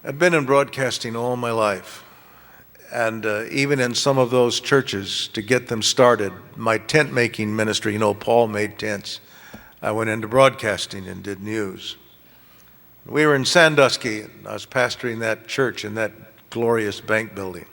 I've been in broadcasting all my life, and even in some of those churches, to get them started, my tent-making ministry, Paul made tents. I went into broadcasting and did news. We were in Sandusky, and I was pastoring that church in that glorious bank building.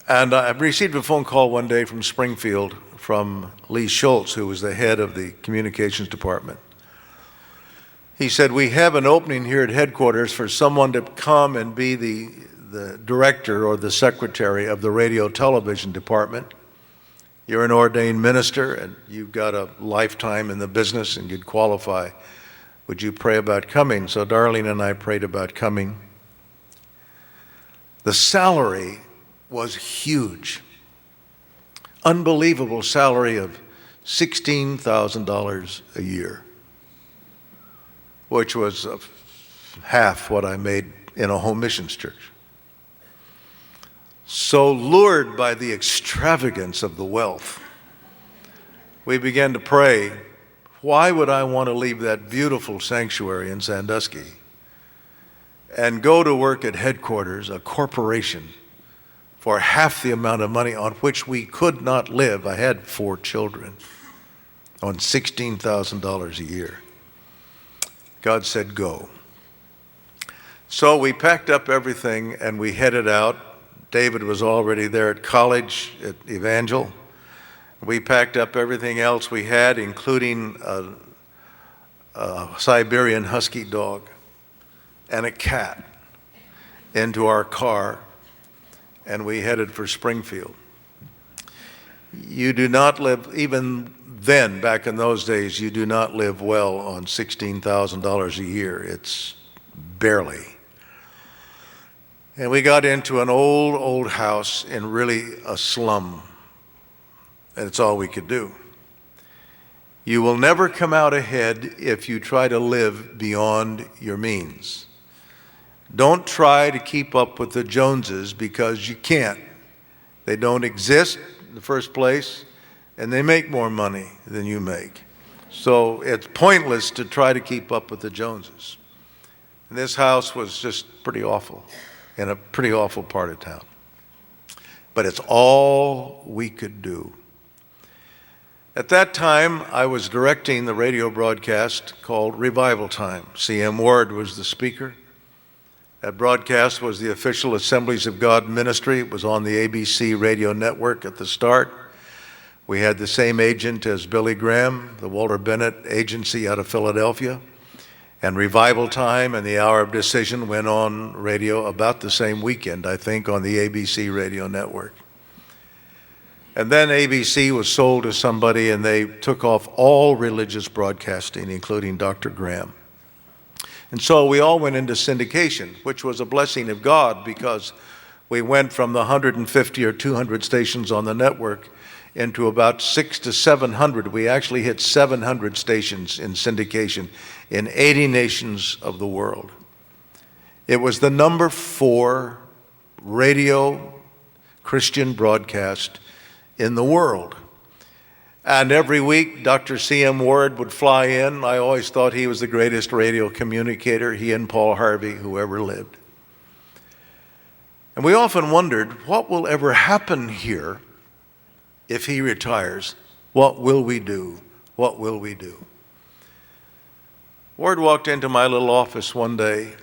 And I received a phone call one day from Springfield from Lee Schultz, who was the head of the communications department. He said, "We have an opening here at headquarters for someone to come and be the director or the secretary of the radio television department. You're an ordained minister and you've got a lifetime in the business and you'd qualify. Would you pray about coming?" So Darlene and I prayed about coming. The salary was huge. Unbelievable salary of $16,000 a year, which was half what I made in a home missions church. So lured by the extravagance of the wealth, we began to pray, why would I want to leave that beautiful sanctuary in Sandusky and go to work at headquarters, a corporation, for half the amount of money on which we could not live? I had 4 children on $16,000 a year. God said, go. So we packed up everything and we headed out. David was already there at college at Evangel. We packed up everything else we had, including a Siberian husky dog and a cat, into our car, and we headed for Springfield. You do not live, even then, back in those days, you do not live well on $16,000 a year. It's barely. And we got into an old house in really a slum, and it's all we could do. You will never come out ahead if you try to live beyond your means. Don't try to keep up with the Joneses, because you can't. They don't exist in the first place, and they make more money than you make. So it's pointless to try to keep up with the Joneses. And this house was just pretty awful, in a pretty awful part of town. But it's all we could do. At that time, I was directing the radio broadcast called Revivaltime. C.M. Ward was the speaker. That broadcast was the official Assemblies of God ministry. It was on the ABC radio network at the start. We had the same agent as Billy Graham, the Walter Bennett agency out of Philadelphia. And Revivaltime and the Hour of Decision went on radio about the same weekend, I think, on the ABC radio network. And then ABC was sold to somebody and they took off all religious broadcasting, including Dr. Graham. And so we all went into syndication, which was a blessing of God, because we went from the 150 or 200 stations on the network into about 600 to 700. We actually hit 700 stations in syndication in 80 nations of the world. It was the number 4 radio Christian broadcast in the world. And every week, Dr. C.M. Ward would fly in. I always thought he was the greatest radio communicator, he and Paul Harvey, who ever lived. And we often wondered, what will ever happen here if he retires? What will we do? What will we do? Ward walked into my little office one day,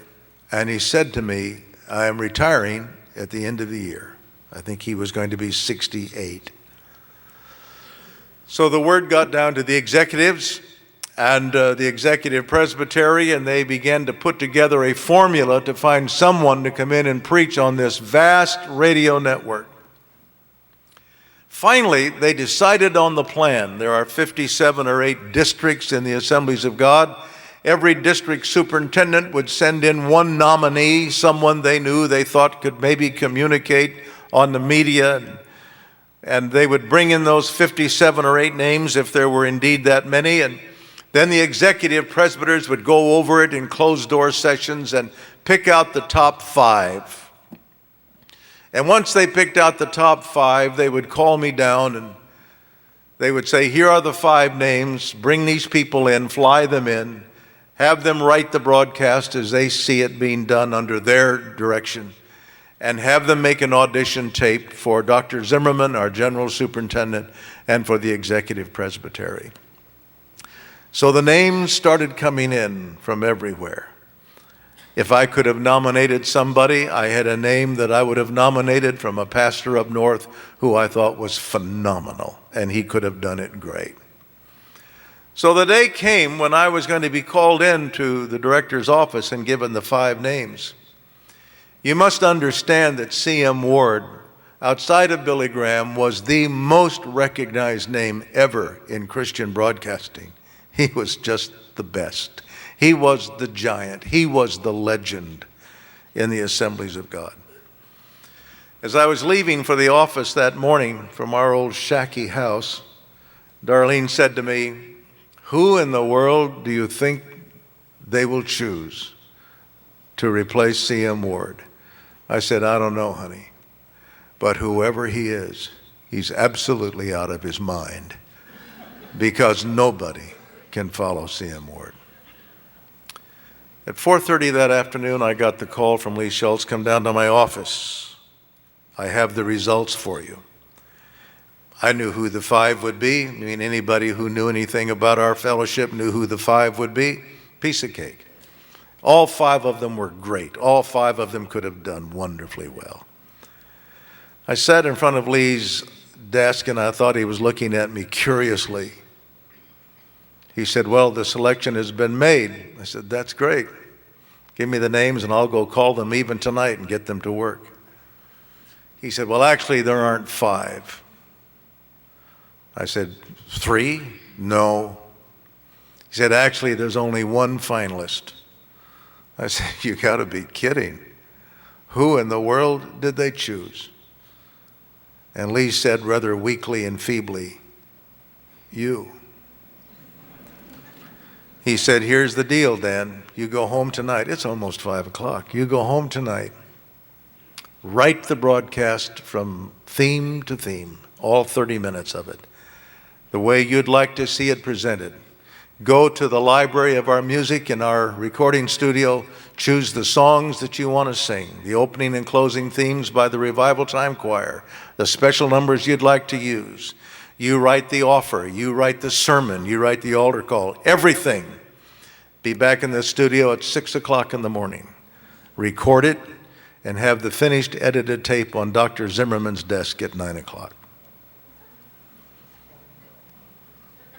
and he said to me, I am retiring at the end of the year. I think he was going to be 68. So the word got down to the executives and the executive presbytery, and they began to put together a formula to find someone to come in and preach on this vast radio network. Finally, they decided on the plan. There are 57 or 8 districts in the Assemblies of God. Every district superintendent would send in one nominee, someone they knew they thought could maybe communicate on the media, and they would bring in those 57 or 8 names if there were indeed that many, and then the executive presbyters would go over it in closed-door sessions and pick out the top 5. And once they picked out the top 5, they would call me down and they would say, here are the 5 names, bring these people in, fly them in, have them write the broadcast as they see it being done under their direction, and have them make an audition tape for Dr. Zimmerman, our general superintendent, and for the executive presbytery. So the names started coming in from everywhere. If I could have nominated somebody, I had a name that I would have nominated from a pastor up north who I thought was phenomenal, and he could have done it great. So the day came when I was going to be called into the director's office and given the 5 names. You must understand that C.M. Ward, outside of Billy Graham, was the most recognized name ever in Christian broadcasting. He was just the best. He was the giant. He was the legend in the Assemblies of God. As I was leaving for the office that morning from our old shacky house, Darlene said to me, "Who in the world do you think they will choose to replace C.M. Ward?" I said, "I don't know, honey. But whoever he is, he's absolutely out of his mind, because nobody can follow C.M. Ward." At 4:30 that afternoon, I got the call from Lee Schultz, "Come down to my office. I have the results for you." I knew who the 5 would be. I mean, anybody who knew anything about our fellowship knew who the 5 would be. Piece of cake. All 5 of them were great. All 5 of them could have done wonderfully well. I sat in front of Lee's desk, and I thought he was looking at me curiously. He said, "Well, the selection has been made." I said, "That's great. Give me the names and I'll go call them even tonight and get them to work." He said, "Well, actually, there aren't 5. I said, 3? No. He said, "Actually, there's only 1 finalist." I said, "You got to be kidding. Who in the world did they choose?" And Lee said rather weakly and feebly, "You." He said, "Here's the deal, Dan. You go home tonight." It's almost 5 o'clock. "You go home tonight. Write the broadcast from theme to theme, all 30 minutes of it, the way you'd like to see it presented. Go to the library of our music in our recording studio, choose the songs that you want to sing, the opening and closing themes by the Revivaltime Choir, the special numbers you'd like to use. You write the offer, you write the sermon, you write the altar call, everything. Be back in the studio at 6 o'clock in the morning. Record it and have the finished edited tape on Dr. Zimmerman's desk at 9 o'clock.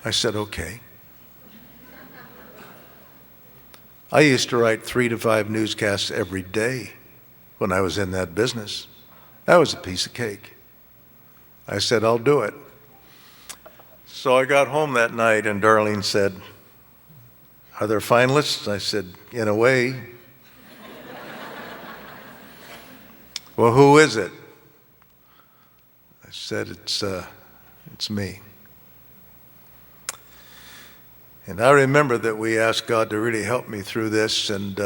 I said, "Okay." I used to write 3 to 5 newscasts every day when I was in that business. That was a piece of cake. I said, "I'll do it." So I got home that night and Darlene said, "Are there finalists?" I said, "In a way." "Well, who is it?" I said, It's me." And I remember that we asked God to really help me through this, and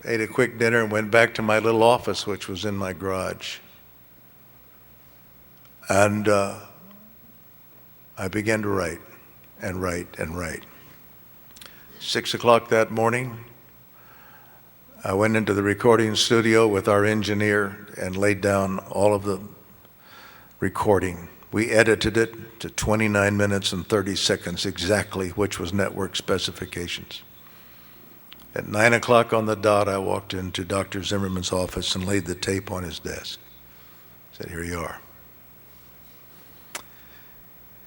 ate a quick dinner and went back to my little office, which was in my garage. And I began to write and write and write. 6 o'clock that morning, I went into the recording studio with our engineer and laid down all of the recording. We edited it to 29 minutes and 30 seconds exactly, which was network specifications. At 9 o'clock on the dot, I walked into Dr. Zimmerman's office and laid the tape on his desk. I said, "Here you are."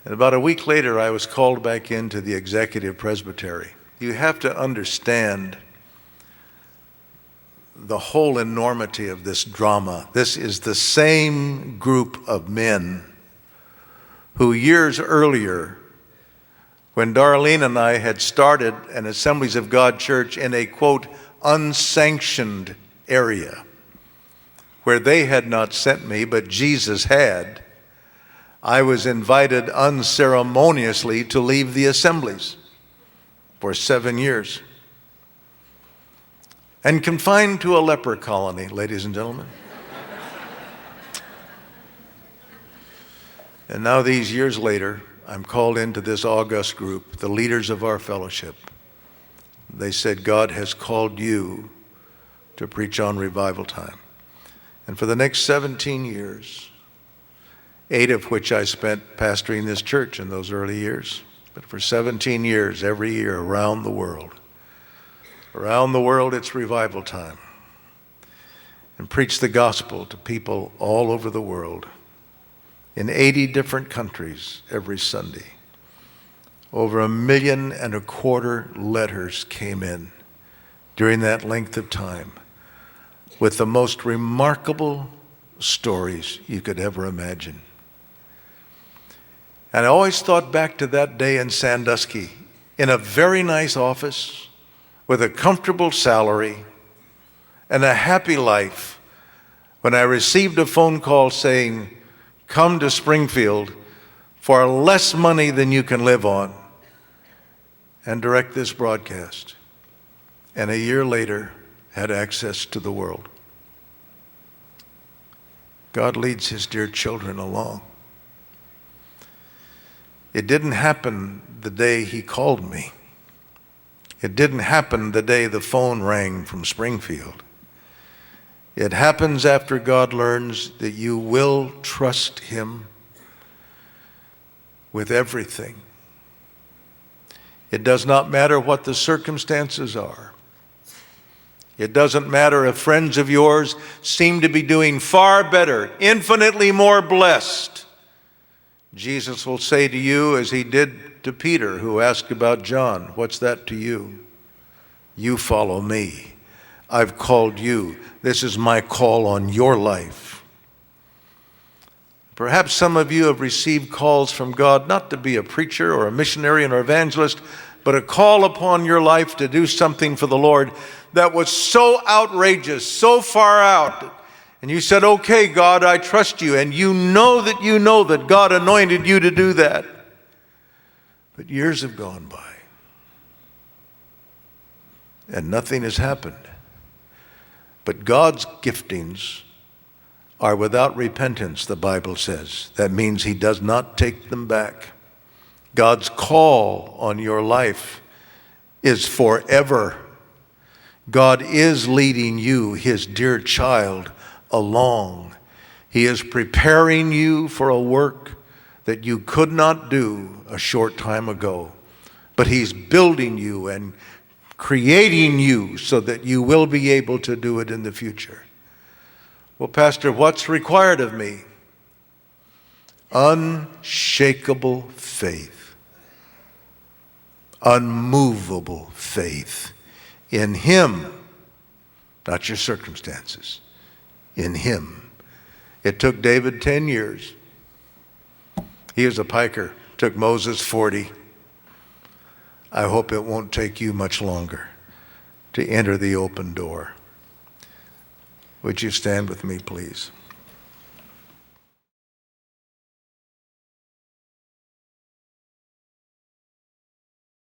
And about a week later, I was called back into the executive presbytery. You have to understand the whole enormity of this drama. This is the same group of men who years earlier, when Darlene and I had started an Assemblies of God church in a, quote, unsanctioned area, where they had not sent me, but Jesus had, I was invited unceremoniously to leave the assemblies for 7 years and confined to a leper colony, ladies and gentlemen. And now these years later, I'm called into this august group, the leaders of our fellowship, they said, God has called you to preach on Revival Time. And for the next 17 years, 8 of which I spent pastoring this church in those early years, but for 17 years, every year around the world, it's Revival Time. And preach the gospel to people all over the world in 80 different countries every Sunday. Over 1.25 million letters came in during that length of time with the most remarkable stories you could ever imagine. And I always thought back to that day in Sandusky, in a very nice office with a comfortable salary and a happy life, when I received a phone call saying, come to Springfield for less money than you can live on and direct this broadcast. And a year later, had access to the world. God leads his dear children along. It didn't happen the day he called me. It didn't happen the day the phone rang from Springfield. It happens after God learns that you will trust him with everything. It does not matter what the circumstances are. It doesn't matter if friends of yours seem to be doing far better, infinitely more blessed. Jesus will say to you, as he did to Peter, who asked about John, what's that to you? You follow me. I've called you. This is my call on your life. Perhaps some of you have received calls from God not to be a preacher or a missionary or evangelist, but a call upon your life to do something for the Lord that was so outrageous, so far out. And you said, okay, God, I trust you. And you know that God anointed you to do that. But years have gone by, and nothing has happened. But God's giftings are without repentance, the Bible says. That means he does not take them back. God's call on your life is forever. God is leading you, his dear child, along. He is preparing you for a work that you could not do a short time ago. But he's building you and creating you so that you will be able to do it in the future. Well, Pastor, what's required of me? Unshakable faith. Unmovable faith in him, not your circumstances, in him. It took David 10 years. He was a piker. It took Moses 40. I hope it won't take you much longer to enter the open door. Would you stand with me, please?